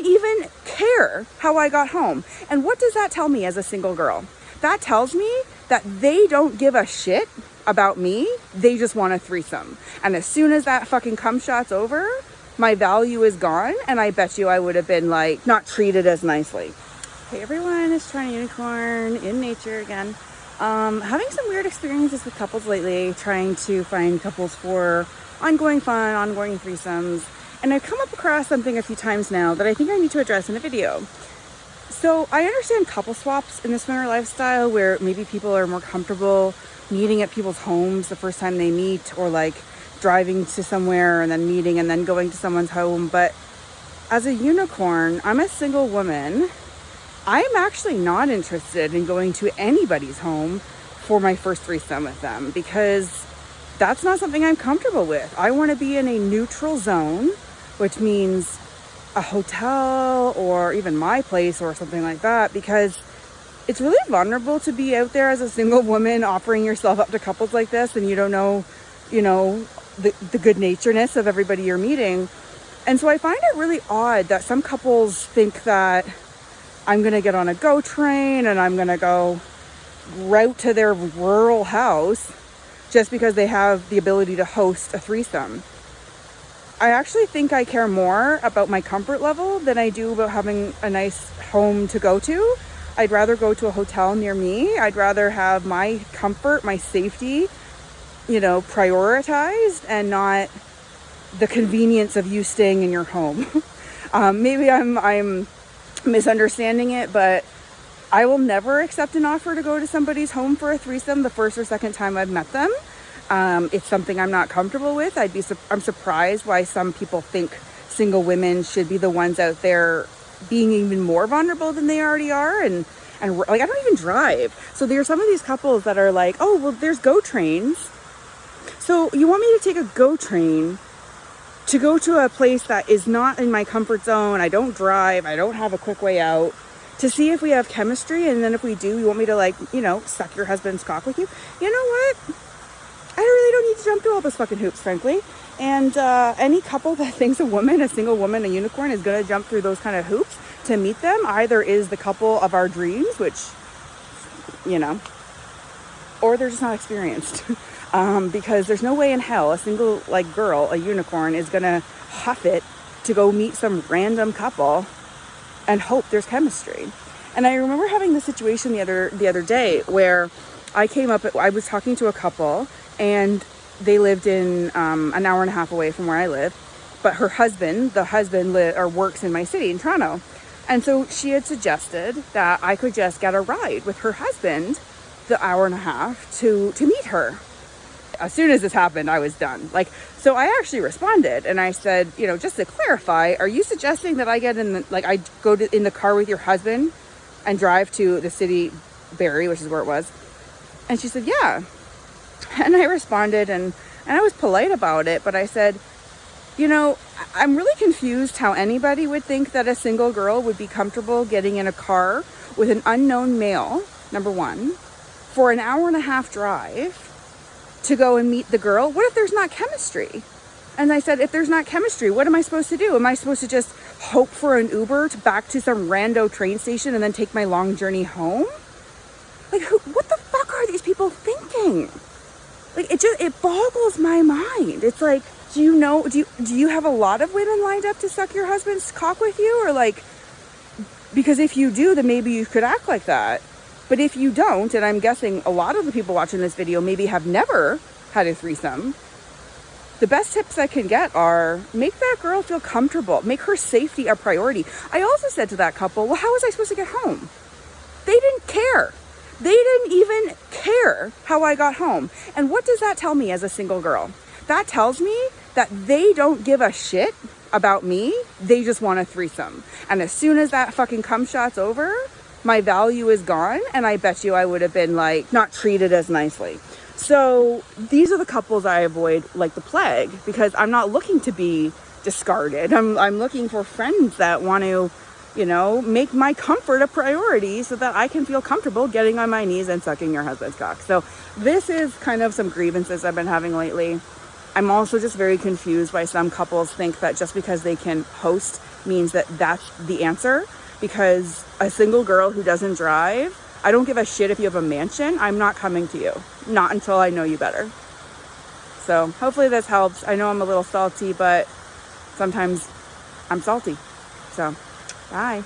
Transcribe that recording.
even care how I got home. And what does that tell me as a single girl? That tells me that they don't give a shit about me. They just want a threesome. And as soon as that fucking cum shot's over, my value is gone. And I bet you I would have been like not treated as nicely. Hey everyone, it's Trying Unicorn in nature again. Having some weird experiences with couples lately, trying to find couples for ongoing fun, ongoing threesomes. And I've come up across something a few times now that I think I need to address in a video. So I understand couple swaps in the swinger lifestyle where maybe people are more comfortable meeting at people's homes the first time they meet, or like driving to somewhere and then meeting and then going to someone's home. But as a unicorn, I'm a single woman. I'm actually not interested in going to anybody's home for my first threesome with them because that's not something I'm comfortable with. I want to be in a neutral zone, which means a hotel or even my place or something like that, because it's really vulnerable to be out there as a single woman offering yourself up to couples like this and you don't know, the good naturedness of everybody you're meeting. And so I find it really odd that some couples think that I'm going to get on a GO train and I'm going to go route to their rural house just because they have the ability to host a threesome. I actually think I care more about my comfort level than I do about having a nice home to go to. I'd rather go to a hotel near me. I'd rather have my comfort, my safety, prioritized and not the convenience of you staying in your home. Maybe I'm misunderstanding it, but I will never accept an offer to go to somebody's home for a threesome the first or second time I've met them. It's something I'm not comfortable with. I'm surprised why some people think single women should be the ones out there being even more vulnerable than they already are. And like, I don't even drive. So there are some of these couples that are like, oh, well, there's GO trains. So you want me to take a GO train to go to a place that is not in my comfort zone? I don't drive. I don't have a quick way out, to see if we have chemistry. And then if we do, you want me to suck your husband's cock with you? You know what? I really don't need to jump through all those fucking hoops, frankly. And any couple that thinks a single woman, a unicorn, is going to jump through those kind of hoops to meet them either is the couple of our dreams, which, or they're just not experienced. Because there's no way in hell a single girl, a unicorn, is going to huff it to go meet some random couple and hope there's chemistry. And I remember having this situation the other day where I was talking to a couple, and they lived in an hour and a half away from where I live, but the husband works in my city in Toronto. And so she had suggested that I could just get a ride with her husband the hour and a half to meet her. As soon as this happened, I was done. So I actually responded and I said, just to clarify, are you suggesting that I get in the car with your husband and drive to the city, Barrie, which is where it was? And she said, yeah. And I responded and I was polite about it, but I said, I'm really confused how anybody would think that a single girl would be comfortable getting in a car with an unknown male, number one, for an hour and a half drive to go and meet the girl. What if there's not chemistry? And I said, if there's not chemistry, what am I supposed to do? Am I supposed to just hope for an Uber back to some rando train station and then take my long journey home? What the fuck are these people thinking? It boggles my mind. It's like, do you have a lot of women lined up to suck your husband's cock with you? Or because if you do, then maybe you could act like that. But if you don't, and I'm guessing a lot of the people watching this video maybe have never had a threesome, the best tips I can get are make that girl feel comfortable, make her safety a priority. I also said to that couple, well, how was I supposed to get home? They didn't care. They didn't even care how I got home. And what does that tell me as a single girl? That tells me that they don't give a shit about me. They just want a threesome. And as soon as that fucking cum shot's over, my value is gone. And I bet you I would have been not treated as nicely. So these are the couples I avoid like the plague, because I'm not looking to be discarded. I'm looking for friends that want to, make my comfort a priority so that I can feel comfortable getting on my knees and sucking your husband's cock. So this is kind of some grievances I've been having lately. I'm also just very confused why some couples think that just because they can host means that that's the answer. Because a single girl who doesn't drive, I don't give a shit if you have a mansion. I'm not coming to you. Not until I know you better. So hopefully this helps. I know I'm a little salty, but sometimes I'm salty. So, bye.